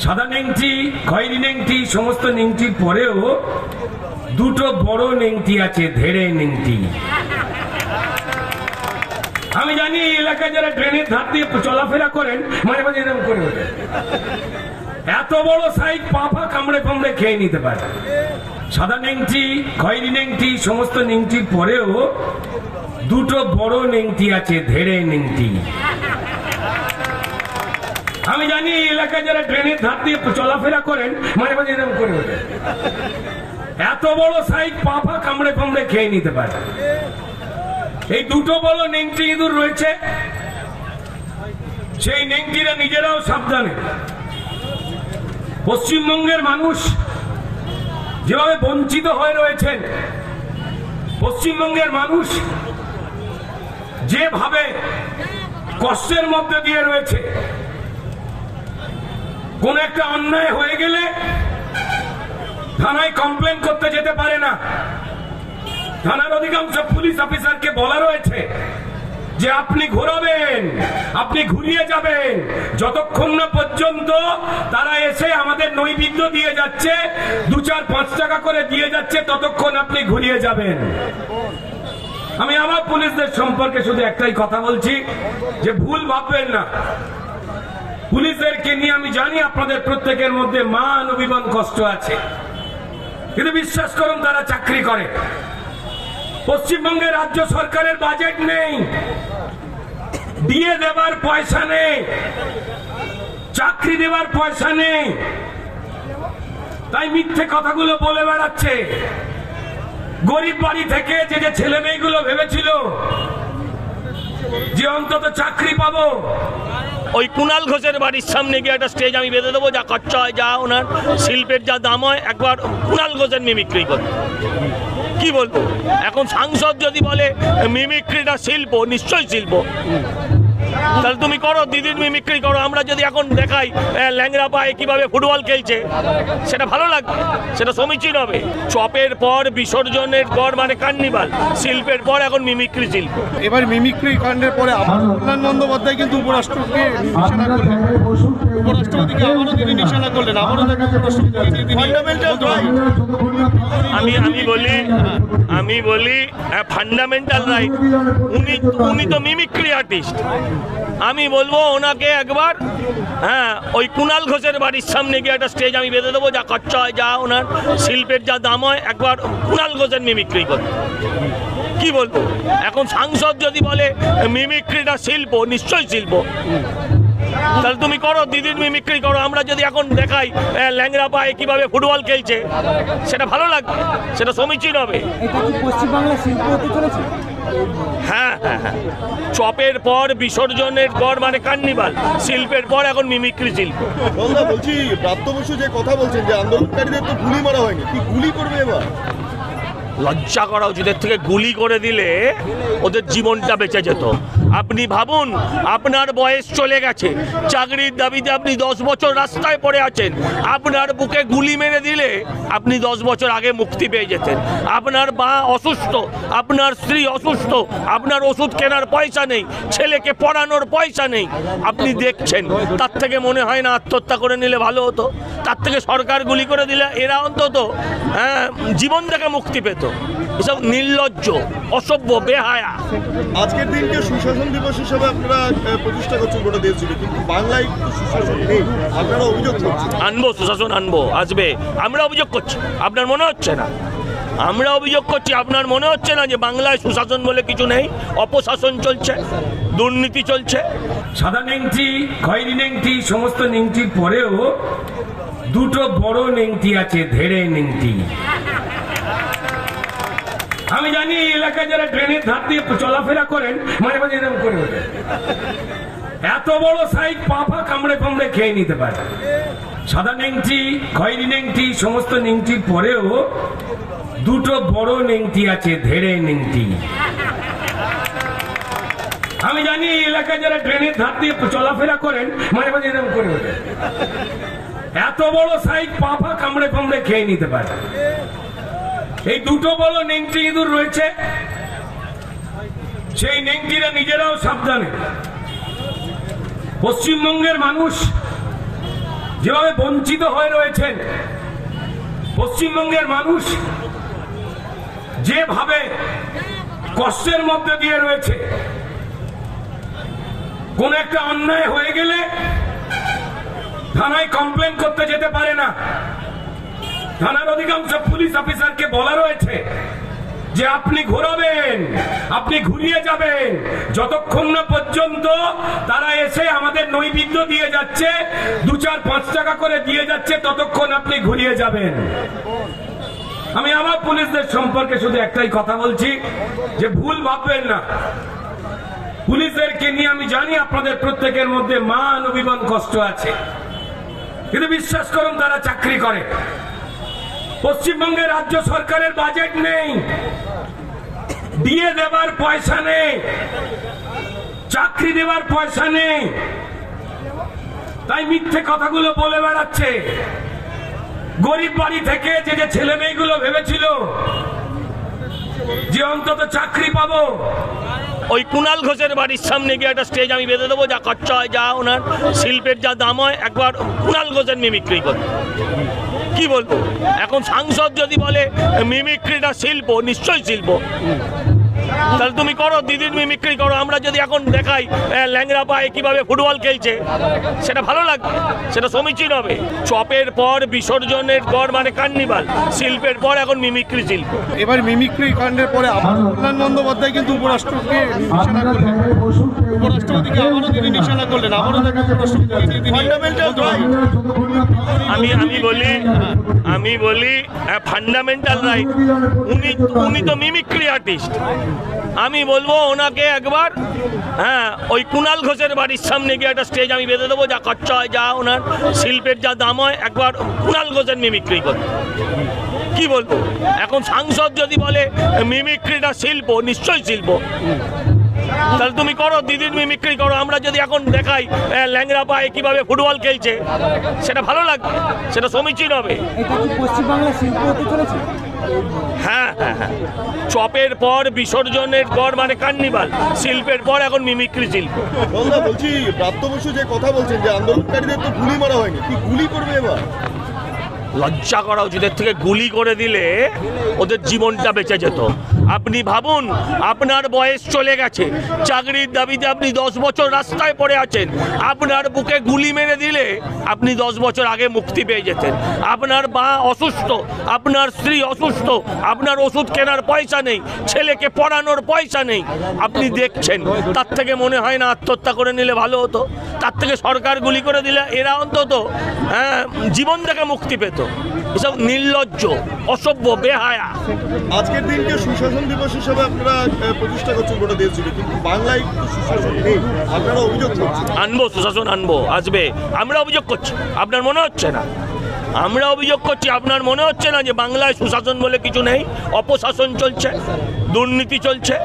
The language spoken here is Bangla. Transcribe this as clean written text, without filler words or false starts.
সাদা নেংটি, খয়েরি নেংটি, সমস্ত নেংটির পরেও দুটো বড় নেংটি আছে, ধেড়ে নেংটি। আমি জানি এই এলাকায় যারা ট্রেনের ধার দিয়ে চলাফেরা করেন মাঝে মাঝে এরকম করে ওঠে, এত বড় সাইজ পা পা কামড়ে কামড়ে খেয়ে নিতে পারে। সাদা নেংটি, খয়েরি নেংটি, সমস্ত নেংটির পরেও দুটো বড় নেংটি আছে, ধেড়ে নেংটি। আমি জানি এই এলাকায় যারা ট্রেনের ধার দিয়ে চলাফেরা করেন মাঝে মাঝে এরকম করে ওঠে, এত বড় সাইজ পা পা কামড়ে কামড়ে খেয়ে নিতে পারে। এই দুটো বড় নেংটি ইঁদুর রয়েছে, সেই নেংটিরা নিজেরাও সাবধানে। পশ্চিমবঙ্গের মানুষ যেভাবে বঞ্চিত হয়ে রয়েছেন, পশ্চিমবঙ্গের মানুষ যেভাবে কষ্টের মধ্যে দিয়ে রয়েছে, কোন একটা অন্যায় হয়ে গেলে থানায় কমপ্লেন করতে যেতে পারে না। থানার অধিকাংশ পুলিশ অফিসারকে বলা রয়েছে যে আপনি ঘোরাবেন, আপনি ঘুরিয়ে যাবেন, যতক্ষণ না পর্যন্ত তারা এসে আমাদের নৈবেদ্য দিয়ে যাচ্ছে, 2-4-5 টাকা করে দিয়ে যাচ্ছে, ততক্ষণ আপনি ঘুরিয়ে যাবেন। আমি আমার পুলিশদের সম্পর্কে শুধু একটাই কথা বলছি যে ভুল ভাববেন না। পুলিশদেরকে নিয়ে আমি জানি আপনাদের প্রত্যেকের মধ্যে মান অভিমান কষ্ট আছে, কিন্তু বিশ্বাস করুন তারা চাকরি করে। পশ্চিমবঙ্গে রাজ্য সরকারের বাজেট নেই, দিয়ে দেবার পয়সা নেই, চাকরি দেবার পয়সা নেই, তাই মিথ্যে কথাগুলো বলে বেড়াচ্ছে। গরিব বাড়ি থেকে যে ছেলে মেয়েগুলো ভেবেছিল যে অন্তত চাকরি পাবো, ওই কুণাল ঘোষের বাড়ির সামনে গিয়ে একটা স্টেজ আমি বেঁধে দেবো, যা খরচা হয়, যা ওনার শিল্পের যা দাম হয়, একবার কুণাল ঘোষের মিমিক্রি করবে। কি বলবো, এখন সাংসদ যদি বলে মিমিক্রিটা শিল্প, নিশ্চয়ই শিল্প, তাহলে তুমি করো, দিদির মিমিক্রি করো। আমরা যদি এখন দেখাই ল্যাংড়া পায়ে কিভাবে ফুটবল খেলছে, সেটা ভালো লাগবে, সেটা সমীচীন হবে। চপের পর বিসর্জনের পর মানে কার্নিভাল, শিল্পের পর এখন মিমিক্রি শিল্প। এবার মিমিক্রি কাণ্ডের পরে কল্যাণ বন্দ্যোপাধ্যায় কিন্তু উপরাষ্ট্রপতিকে নিশানা করলেন, উপরাষ্ট্রপতিকে আবারও তিনি নিশানা করলেন, আবারও দেখা আমি বলি ফান্ডামেন্টাল রাইট। উনি তো মিমিক্রি আর্টিস্ট। আমি বলবো ওনাকে একবার ওই কুণাল ঘোষের বাড়ির সামনে গিয়ে একটা স্টেজ আমি বেঁধে দেবো, যা খরচা হয়, যা ওনার শিল্পের যা দাম হয়, একবার কুণাল ঘোষের মিমিক্রি করবে। কি বলবো, এখন সাংসদ যদি বলে মিমিক্রিটা শিল্প, নিশ্চয়ই শিল্প, তাহলে তুমি করো, দিদির মিমিক্রি করো। আমরা যদি এখন দেখাই ল্যাংড়া পায়ে কিভাবে ফুটবল খেলছে, সেটা ভালো লাগবে, সেটা সমীচীন হবে। হ্যাঁ হ্যাঁ হ্যাঁ, চপের পর বিসর্জনের পর মানে কার্নিভাল, শিল্পের পর এখন মিমিক্রি শিল্প। বলছি প্রাপ্ত বসু যে কথা বলছেন যে আন্দোলনকারীদের তো গুলি মারা হয়নি, কি গুলি করবে এবার? লজ্জা করা উচিত, এর থেকে গুলি করে দিলে ওদের জীবনটা বেঁচে যেত। আপনি ভাবুন, আপনার বয়স চলে গেছে, চাকরির দাবিতে আপনি 10 বছর রাস্তায় পড়ে আছেন, আপনার বুকে গুলি মেরে দিলে আপনি 10 বছর আগে মুক্তি পেয়ে যেতেন। আপনার মা অসুস্থ, আপনার স্ত্রী অসুস্থ, আপনার ওষুধ কেনার পয়সা নেই, ছেলেকে পড়ানোর পয়সা নেই, আপনি দেখছেন। তার থেকে মনে হয় না আত্মহত্যা করে নিলে ভালো হতো? তার থেকে সরকার গুলি করে দিলে এরা অন্তত জীবন থেকে মুক্তি পেত। এসব নির্লজ্জ, অসভ্য, বেহায়া। আজকের দিনকে সুশাসন দিবস হিসেবে আপনারা প্রতিষ্ঠা করছেন গোটা দেশ জুড়ে, কিন্তু বাংলায় সুশাসন নেই, আপনারা অভিযোগ করছেন। আনবো, সুশাসন আনবো, আসবে। আমরা অভিযোগ করছি, আপনার মনে হচ্ছে না? আমরা অভিযোগ করছি, আপনার মনে হচ্ছে না যে বাংলায় সুশাসন বলে কিছু নেই? অপশাসন চলছে, দুর্নীতি চলছে। সাদা নেংটি, খয়েরি নেংটি, সমস্ত নেংটির পরেও দুটো বড় নেংটি আছে, ধেড়ে নেংটি। আমি জানি এই এলাকায় যারা ট্রেনের ধার দিয়ে চলাফেরা করেন মাঝে মাঝে এরকম করে ওঠে, এত বড় সাইজ পা পা কামড়ে কামড়ে খেয়ে নিতে পারে। সাদা নেংটি, খয়েরি নেংটি, সমস্ত নেংটির পরেও দুটো বড় নেংটি আছে, ধেড়ে নেংটি। আমি জানি এই এলাকায় যারা ট্রেনের ধার দিয়ে চলাফেরা করেন মাঝে মাঝে এরকম করে ওঠে, এত বড় সাইজ পা পা কামড়ে কামড়ে খেয়ে নিতে পারে। এই দুটো বড় নেংটি ইঁদুর রয়েছে, সেই নেংটিরা নিজেরাও সাবধানে। পশ্চিমবঙ্গের মানুষ যেভাবে বঞ্চিত হয়ে রয়েছেন পশ্চিমবঙ্গের মানুষ, যেভাবে কষ্টের মধ্যে দিয়ে রয়েছে, কোন একটা অন্যায় হয়ে গেলে থানায় কমপ্লেন করতে যেতে পারে না। থানার অধিকাংশ পুলিশ অফিসারকে বলা রয়েছে যে আপনি ঘোরাবেন, আপনি ঘুরিয়ে যাবেন, যতক্ষণ না পর্যন্ত তারা এসে আমাদের নৈবেদ্য দিয়ে যাচ্ছে, 2, 4, 5 টাকা করে দিয়ে যাচ্ছে, ততক্ষণ আপনি ঘুরিয়ে যাবেন। আমি আমার পুলিশদের সম্পর্কে শুধু একটাই কথা বলছি যে ভুল ভাববেন না। পুলিশদেরকে নিয়ে আমি জানি আপনাদের প্রত্যেকের মধ্যে মান অভিমান কষ্ট আছে, কিন্তু বিশ্বাস করুন তারা চাকরি করে। পশ্চিমবঙ্গের রাজ্য সরকারের বাজেট নেই, দিয়ে দেবার পয়সা নেই, চাকরি দেবার পয়সা নেই, তাই মিথ্যে কথাগুলো বলে বেড়াচ্ছে। গরিব বাড়ি থেকে যে ছেলে মেয়েগুলো ভেবেছিল যে অন্তত চাকরি পাবো, ওই কুণাল ঘোষের বাড়ির সামনে গিয়ে একটা স্টেজ আমি বেঁধে দেবো, যা খরচা হয়, যা ওনার শিল্পের যা দাম হয়, একবার কুণাল ঘোষের মিমিক্রি করবে। কি বলবো, এখন সাংসদ যদি বলে মিমিক্রিটা শিল্প, নিশ্চয়ই শিল্প, তাহলে তুমি করো, দিদির মিমিক্রি করো। আমরা যদি এখন দেখাই ল্যাংড়া পায়ে কিভাবে ফুটবল খেলছে, সেটা ভালো লাগবে, সেটা সমীচীন হবে। চপের পর, বিসর্জনের পর মানে কার্নিভাল, শিল্পের পর এখন মিমিক্রি শিল্প। এবার মিমিক্রি কাণ্ডের পরে আবার কল্যাণ বন্দ্যোপাধ্যায় কিন্তু উপরাষ্ট্রপতিকে নিশানা করলেন। উপরাষ্ট্রপতিকে আবারও তিনি নিশানা করলেন, আবারও তাকে উপরাষ্ট্রপতিকে নিয়ে তিনি আমি বলি ফান্ডামেন্টাল রাইট। উনি তো মিমিক্রি আর্টিস্ট। আমি বলবো ওনাকে একবার ওই কুণাল ঘোষের বাড়ির সামনে গিয়ে একটা স্টেজ আমি বেঁধে দেবো, যা খরচা হয়, যা ওনার শিল্পের যা দাম হয়, একবার কুণাল ঘোষের মিমিক্রি করবে। কি বলবো, এখন সাংসদ যদি বলে মিমিক্রিটা শিল্প, নিশ্চয়ই শিল্প, তাহলে তুমি করো, দিদির মিমিক্রি করো। আমরা যদি এখন দেখাই ল্যাংড়া পায়ে কিভাবে ফুটবল খেলছে, সেটা ভালো লাগবে, সেটা সমীচীন হবে। হ্যাঁ, চপের পর, বিসর্জনের পর মানে কার্নিভাল, শিল্পের পর এখন মিমিক্রি শিল্প। বলছি ব্রাত্য বসু যে কথা বলছেন যে আন্দোলনকারীদের তো গুলি মারা হয়নি, কি গুলি করবে এবার? লজ্জা করা উচিত, এর থেকে গুলি করে দিলে ওদের জীবনটা বেঁচে যেত। আপনি ভাবুন, আপনার বয়স চলে গেছে, চাকরির দাবিতে আপনি 10 বছর রাস্তায় পড়ে আছেন, আপনার বুকে গুলি মেরে দিলে আপনি 10 বছর আগে মুক্তি পেয়ে যেতেন। আপনার মা অসুস্থ, আপনার স্ত্রী অসুস্থ, আপনার ওষুধ কেনার পয়সা নেই, ছেলেকে পড়ানোর পয়সা নেই, আপনি দেখছেন। তার থেকে মনে হয় না আত্মহত্যা করে নিলে ভালো হতো? তার থেকে সরকার গুলি করে দিলে এরা অন্তত জীবন থেকে মুক্তি পেত। এসব নির্লজ্জ, অসভ্য, বেহায়া। আজকের দিনকে সুশাসন দিবস হিসেবে আপনারা প্রতিষ্ঠা করছেন গোটা দেশ জুড়ে, কিন্তু বাংলায় সুশাসন নেই, আপনারা অভিযোগ করছেন। আনবো, সুশাসন আনবো, আসবে। আমরা অভিযোগ করছি, আপনার মনে হচ্ছে না? আমরা অভিযোগ করছি, আপনার মনে হচ্ছে না যে বাংলায় সুশাসন বলে কিছু নেই? অপশাসন চলছে, দুর্নীতি চলছে।